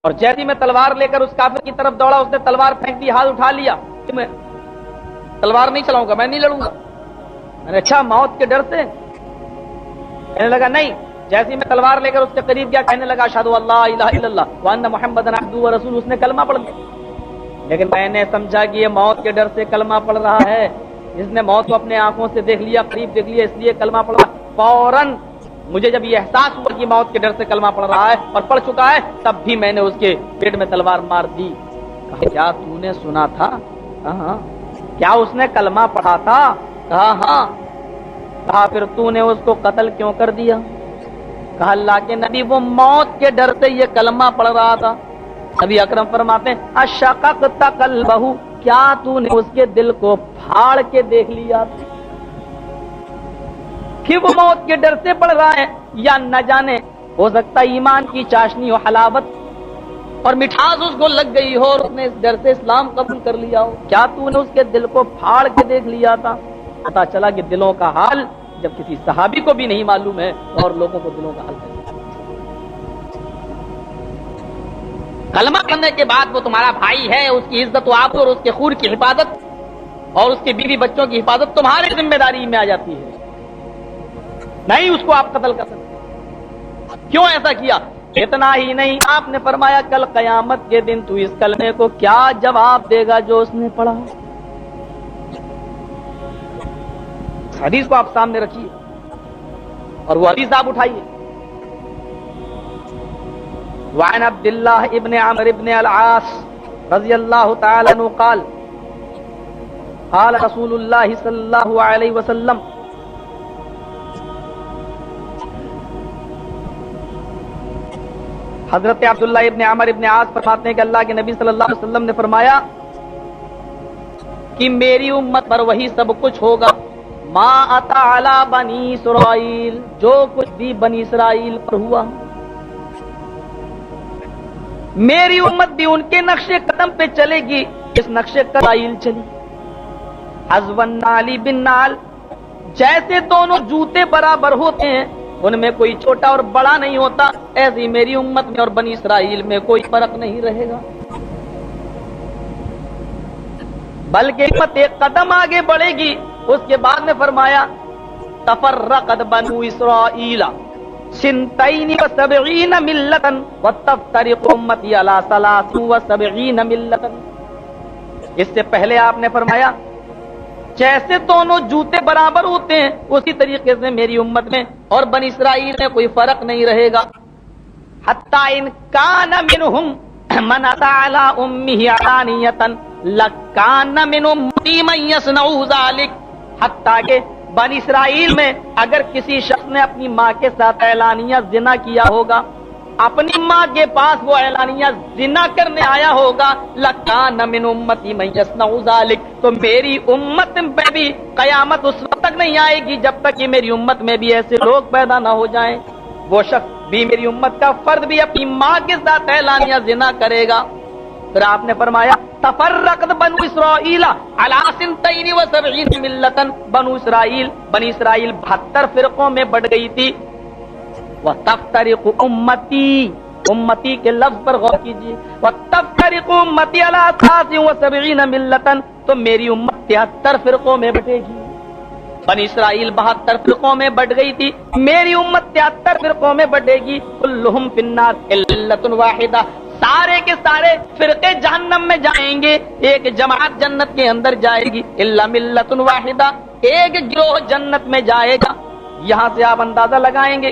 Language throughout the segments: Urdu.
اور جیسی میں تلوار لے کر اس کافر کی طرف دوڑا، اس نے تلوار پھینک دی، ہاتھ اٹھا لیا کہ میں تلوار نہیں چلاؤں گا، میں نہیں لڑوں گا۔ میں نے اچھا موت کے ڈر سے؟ کہنے لگا نہیں۔ جیسی میں تلوار لے کر اس کے قریب گیا، کہنے لگا اشہد ان لا الہ الا اللہ وان محمد عبدہ ورسولہ، اس نے کلمہ پڑھ لیا۔ لیکن میں نے سمجھا کہ یہ موت کے ڈر سے کلمہ پڑھ رہا ہے، اس نے موت کو اپنے آنکھوں سے دیکھ لیا، قریب دیکھ لیا، اس لیے کلمہ پڑھ رہا۔ فوراً مجھے جب یہ احساس ہوا کہ موت کے ڈر سے کلمہ پڑھ رہا ہے اور پڑھ چکا ہے، تب بھی میں نے اس کے پیٹ میں تلوار مار دی۔ کہا کیا تو نے سنا تھا؟ ہاں۔ کیا اس نے کلمہ پڑھا تھا؟ کہا ہاں۔ کہا پھر تو نے اس کو قتل کیوں کر دیا؟ کہا اللہ کے نبی وہ موت کے ڈر سے یہ کلمہ پڑھ رہا تھا۔ نبی اکرم فرماتے ہیں اشققت قلبہ، کیا تو نے اس کے دل کو پھاڑ کے دیکھ لیا کہ وہ موت کے ڈر سے پڑھ رہا ہے، یا نہ جانے ہو سکتا ایمان کی چاشنی و حلاوت اور مٹھاس اس کو لگ گئی ہو اور اس نے اس ڈر سے اسلام قبول کر لیا ہو۔ کیا تو نے اس کے دل کو پھاڑ کے دیکھ لیا تھا؟ پتا چلا کہ دلوں کا حال جب کسی صحابی کو بھی نہیں معلوم ہے اور لوگوں کو دلوں کا حال ہے۔ کلمہ کرنے کے بعد وہ تمہارا بھائی ہے، اس کی عزت و آبرو اور اس کے خون کی حفاظت اور اس کے بیوی بچوں کی حفاظت تمہاری ذمہ داری میں آ جاتی ہے، نہیں اس کو آپ قتل کر سکتے۔ کیوں ایسا کیا؟ اتنا ہی نہیں، آپ نے فرمایا کل قیامت کے دن تو اس کلمے کو کیا جواب دے گا جو اس نے پڑھا؟ حدیث کو آپ سامنے رکھیے اور وہ حدیث آپ اٹھائیے۔ وعن عبد الله ابن عمرو ابن العاص رضی اللہ تعالی عنہ قال قال رسول اللہ صلی اللہ علیہ وسلم حضرت عبداللہ ابن عمرو ابن عاص فرماتے ہیں کہ اللہ کے نبی صلی اللہ علیہ وسلم نے فرمایا کہ میری امت پر وہی سب کچھ ہوگا ما اتا علی بنی اسرائیل، جو کچھ بھی بنی اسرائیل پر ہوا، میری امت بھی ان کے نقش قدم پہ چلے گی، اس نقش اسرائیل چلی۔ حذو النعل بالنعل، جیسے دونوں جوتے برابر ہوتے ہیں، ان میں کوئی چھوٹا اور بڑا نہیں ہوتا، ایسی میری امت میں اور بنی اسرائیل میں کوئی فرق نہیں رہے گا، بلکہ امت ایک قدم آگے بڑھے گی۔ اس کے بعد نے فرمایا تفرقت بنو اسرائیل سنتین و سبعین ملتا وتفترق امتی علی ثلاث و سبعین ملتا۔ اس سے پہلے آپ نے فرمایا جیسے دونوں جوتے برابر ہوتے ہیں اسی طریقے سے میری امت میں اور بنی اسرائیل میں کوئی فرق نہیں رہے گا۔ حتی ان کان منہم من اتی علی امہ علانیتا لکان من امتی من یصنع ذلک، حتی کہ بنی اسرائیل میں اگر کسی شخص نے اپنی ماں کے ساتھ اعلانیہ زنا کیا ہوگا، اپنی ماں کے پاس وہ اعلانیہ زنا کرنے آیا ہوگا، لکان من امتی من یصنع ذلک، تو میری امت میں بھی قیامت اس وقت تک نہیں آئے گی جب تک کہ میری امت میں بھی ایسے لوگ پیدا نہ ہو جائیں، وہ شخص بھی میری امت کا فرد بھی اپنی ماں کے ساتھ اعلانیہ زنا کرے گا۔ پھر آپ نے فرمایا تفرقت بنو اسرائیل علی سنتین و سبعین ملتا، بنی اسرائیل 72 فرقوں میں بٹ گئی تھی۔ وتفترق امتی کے لفظ پر غور کیجیے، وتفترق امتی علی 73 ملتا، تو میری امت 73 فرقوں میں بٹے گی۔ بنی اسرائیل 72 فرقوں میں بٹ گئی تھی، میری امت 73 فرقوں میں بٹے گی۔ کلہم فی النار الا واحدہ، سارے کے سارے فرقے جہنم میں جائیں گے، ایک جماعت جنت کے اندر جائے گی، الا ملۃ واحدہ، ایک گروہ جنت میں جائے گا۔ یہاں سے آپ اندازہ لگائیں گے،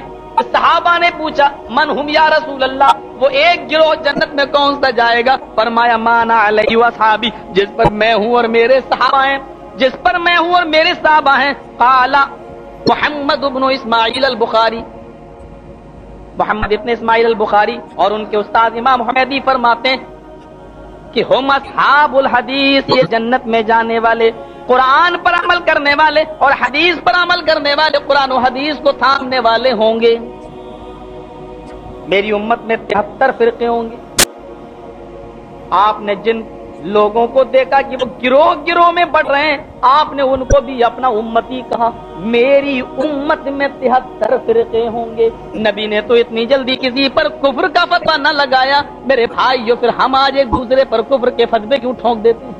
صحابہ نے پوچھا من ہم یا رسول اللہ، وہ ایک گروہ جنت میں کون سا جائے گا؟ فرمایا مانا علیہ واصحابی، جس پر میں ہوں اور میرے صحابہ ہیں، جس پر میں ہوں اور میرے صحابہ ہیں۔ قال محمد بن اسماعیل البخاری، محمد ابن اسماعیل البخاری اور ان کے استاد امام حمیدی فرماتے ہیں کہ ہم اصحاب الحدیث، یہ جنت میں جانے والے قرآن پر عمل کرنے والے اور حدیث پر عمل کرنے والے، قرآن و حدیث کو تھامنے والے ہوں گے۔ میری امت میں 73 فرقے ہوں گے۔ آپ نے جن لوگوں کو دیکھا کہ وہ گروہ گروہ میں بڑھ رہے ہیں، آپ نے ان کو بھی اپنا امتی کہا۔ میری امت میں 73 فرقے ہوں گے۔ نبی نے تو اتنی جلدی کسی پر کفر کا فتویٰ نہ لگایا۔ میرے بھائیو، پھر ہم آج ایک دوسرے پر کفر کے فتوے کیوں ٹھونک دیتے ہیں؟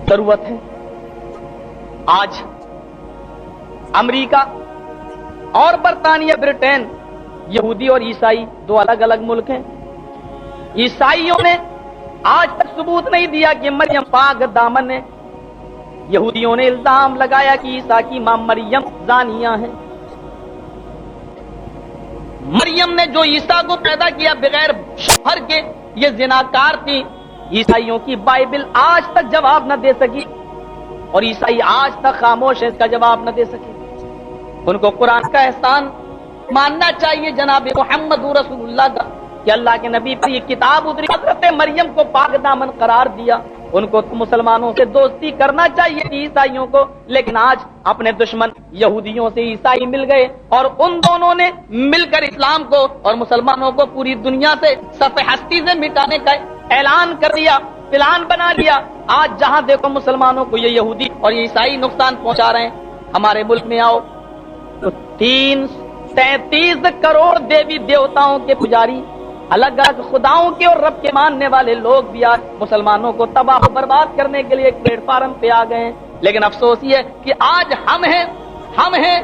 ضرورت ہے۔ آج امریکہ اور برطانیہ، برٹین، یہودی اور عیسائی دو الگ الگ ملک ہیں۔ عیسائیوں نے آج تک ثبوت نہیں دیا کہ مریم پاک دامن ہے۔ یہودیوں نے الزام لگایا کہ عیسیٰ کی ماں مریم زانیہ ہے۔ مریم نے جو عیسیٰ کو پیدا کیا بغیر شوہر کے، یہ زناکار تھی۔ عیسائیوں کی بائبل آج تک جواب نہ دے سکی، اور عیسائی آج تک خاموش ہے، اس کا جواب نہ دے سکے۔ ان کو قرآن کا احسان ماننا چاہیے، جناب محمد رسول اللہ کا، کہ اللہ کے نبی پر یہ کتاب اتری، حضرت مریم کو پاک دامن قرار دیا۔ ان کو مسلمانوں سے دوستی کرنا چاہیے تھی، عیسائیوں کو، لیکن آج اپنے دشمن یہودیوں سے عیسائی مل گئے، اور ان دونوں نے مل کر اسلام کو اور مسلمانوں کو پوری دنیا سے صف ہستی سے مٹانے کا اعلان کر دیا، پلان بنا لیا۔ آج جہاں دیکھو مسلمانوں کو یہ یہودی اور یہ عیسائی نقصان پہنچا رہے ہیں۔ ہمارے ملک میں آؤ تو 33 کروڑ دیوی دیوتاؤں کے پجاری، الگ الگ خداؤں کے اور رب کے ماننے والے لوگ بھی آج مسلمانوں کو تباہ و برباد کرنے کے لیے ایک پلیٹ فارم پہ آ گئے ہیں۔ لیکن افسوس یہ ہے کہ آج ہم ہیں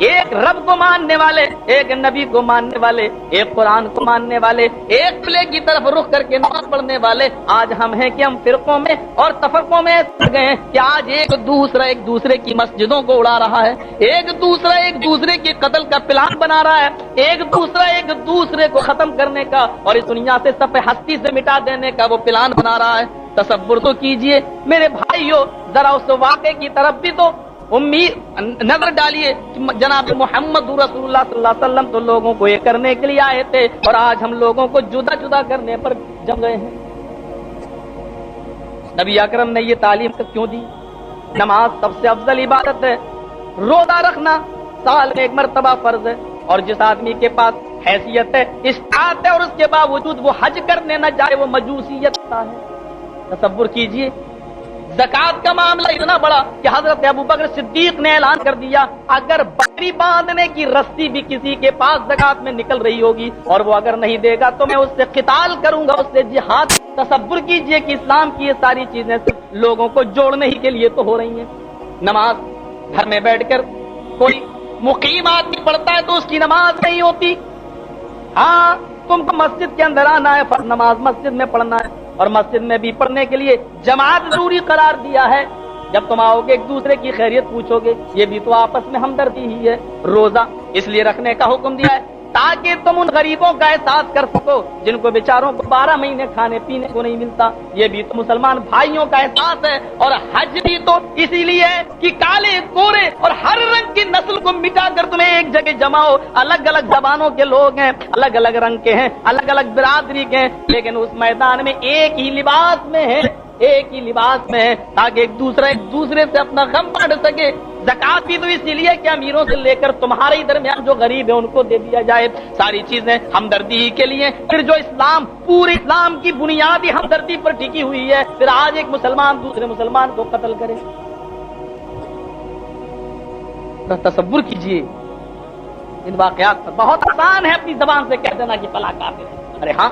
ایک رب کو ماننے والے، ایک نبی کو ماننے والے، ایک قرآن کو ماننے والے، ایک قبلے کی طرف رخ کر کے نماز پڑھنے والے۔ آج ہم ہیں کہ ہم فرقوں میں اور تفرقوں میں پڑ گئے ہیں کہ آج ایک دوسرے کی مسجدوں کو اڑا رہا ہے، ایک دوسرے کے قتل کا پلان بنا رہا ہے، ایک دوسرے کو ختم کرنے کا اور اس دنیا سے صف ہستی سے مٹا دینے کا وہ پلان بنا رہا ہے۔ تصور تو کیجئے میرے بھائیوں، ذرا اس واقعے کی طرف بھی تو نظر ڈالیے۔ جناب محمد رسول اللہ صلی اللہ علیہ وسلم تو لوگوں کو یہ کرنے کے لیے آئے تھے، اور آج ہم لوگوں کو جدا جدا کرنے پر جم گئے ہیں۔ نبی اکرم نے یہ تعلیم کیوں دی؟ نماز سب سے افضل عبادت ہے، روزہ رکھنا سال میں ایک مرتبہ فرض ہے، اور جس آدمی کے پاس حیثیت ہے، استطاعت ہے، اور اس کے باوجود وہ حج کرنے نہ جائے، وہ مجوسیت ہے۔ تصور کیجئے، زکات کا معاملہ اتنا بڑا کہ حضرت ابوبکر صدیق نے اعلان کر دیا، اگر بکری باندھنے کی رسی بھی کسی کے پاس زکات میں نکل رہی ہوگی اور وہ اگر نہیں دے گا تو میں اس سے قتال کروں گا، اس سے جہاد۔ تصور کیجئے کہ اسلام کی یہ ساری چیزیں صرف لوگوں کو جوڑنے ہی کے لیے تو ہو رہی ہیں۔ نماز گھر میں بیٹھ کر کوئی مقیم آدمی پڑھتا ہے تو اس کی نماز نہیں ہوتی۔ ہاں، تم کو مسجد کے اندر آنا ہے، فرض نماز مسجد میں پڑھنا ہے، اور مسجد میں بھی پڑھنے کے لیے جماعت ضروری قرار دیا ہے۔ جب تم آؤ گے ایک دوسرے کی خیریت پوچھو گے، یہ بھی تو آپس میں ہمدردی ہی ہے۔ روزہ اس لیے رکھنے کا حکم دیا ہے تاکہ تم ان غریبوں کا احساس کر سکو جن کو بیچاروں کو 12 مہینے کھانے پینے کو نہیں ملتا۔ یہ بھی تو مسلمان بھائیوں کا احساس ہے۔ اور حج بھی تو اسی لیے ہے کہ کالے گورے اور ہر رنگ کی نسل کو مٹا کر تمہیں ایک جگہ جمع ہو۔ الگ الگ زبانوں کے لوگ ہیں، الگ الگ رنگ کے ہیں، الگ الگ برادری کے ہیں، لیکن اس میدان میں ایک ہی لباس میں ہے، تاکہ ایک دوسرے سے اپنا غم بانٹ سکے۔ زکات بھی تو اسی لیے کہ امیروں سے لے کر تمہارے ہی درمیان جو غریب ہے ان کو دے دیا جائے۔ ساری چیزیں ہمدردی ہی کے لیے۔ پھر جو پورے اسلام کی بنیادی ہمدردی پر ٹکی ہوئی ہے، پھر آج ایک مسلمان دوسرے مسلمان کو قتل کرے۔ تصور کیجئے ان واقعات پر۔ بہت آسان ہے اپنی زبان سے کہہ دینا کہ فلاں کافر ہے۔ ارے ہاں،